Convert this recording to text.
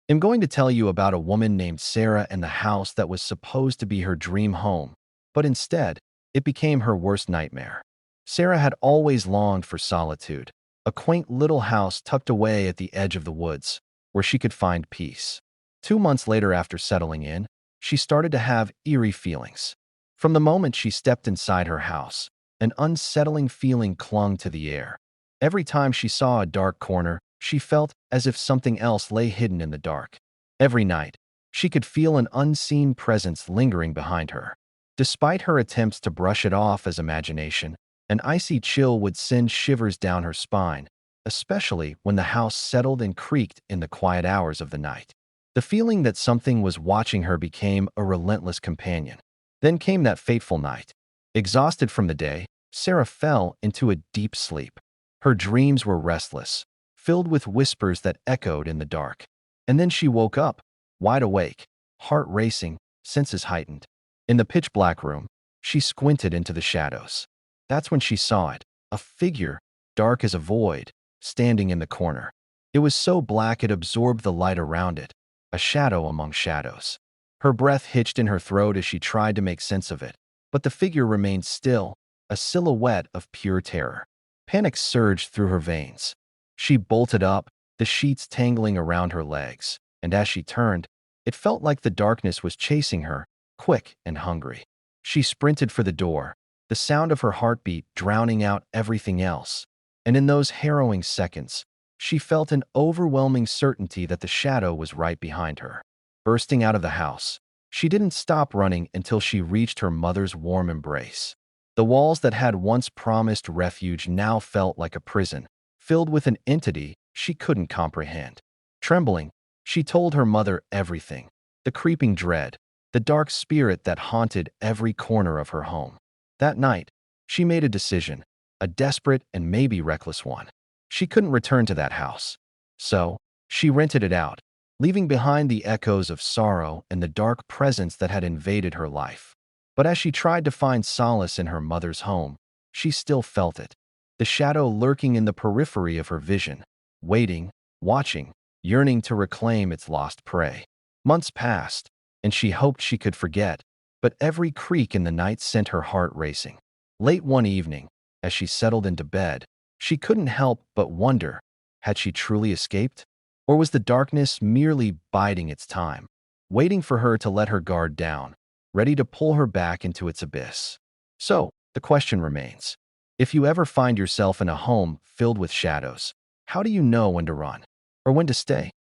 I'm going to tell you about a woman named Sarah and the house that was supposed to be her dream home, but instead, it became her worst nightmare. Sarah had always longed for solitude, a quaint little house tucked away at the edge of the woods, where she could find peace. 2 months later, after settling in, she started to have eerie feelings. From the moment she stepped inside her house, an unsettling feeling clung to the air. Every time she saw a dark corner, she felt as if something else lay hidden in the dark. Every night, she could feel an unseen presence lingering behind her. Despite her attempts to brush it off as imagination, an icy chill would send shivers down her spine, especially when the house settled and creaked in the quiet hours of the night. The feeling that something was watching her became a relentless companion. Then came that fateful night. Exhausted from the day, Sarah fell into a deep sleep. Her dreams were restless, filled with whispers that echoed in the dark. And then she woke up, wide awake, heart racing, senses heightened. In the pitch-black room, she squinted into the shadows. That's when she saw it, a figure, dark as a void, standing in the corner. It was so black it absorbed the light around it, a shadow among shadows. Her breath hitched in her throat as she tried to make sense of it, but the figure remained still, a silhouette of pure terror. Panic surged through her veins. She bolted up, the sheets tangling around her legs, and as she turned, it felt like the darkness was chasing her, quick and hungry. She sprinted for the door, the sound of her heartbeat drowning out everything else. And in those harrowing seconds, she felt an overwhelming certainty that the shadow was right behind her. Bursting out of the house, she didn't stop running until she reached her mother's warm embrace. The walls that had once promised refuge now felt like a prison, filled with an entity she couldn't comprehend. Trembling, she told her mother everything, the creeping dread, the dark spirit that haunted every corner of her home. That night, she made a decision, a desperate and maybe reckless one. She couldn't return to that house. So, she rented it out, leaving behind the echoes of sorrow and the dark presence that had invaded her life. But as she tried to find solace in her mother's home, she still felt it, the shadow lurking in the periphery of her vision, waiting, watching, yearning to reclaim its lost prey. Months passed, and she hoped she could forget, but every creak in the night sent her heart racing. Late one evening, as she settled into bed, she couldn't help but wonder, had she truly escaped? Or was the darkness merely biding its time, waiting for her to let her guard down, ready to pull her back into its abyss? So, the question remains. If you ever find yourself in a home filled with shadows, how do you know when to run or when to stay?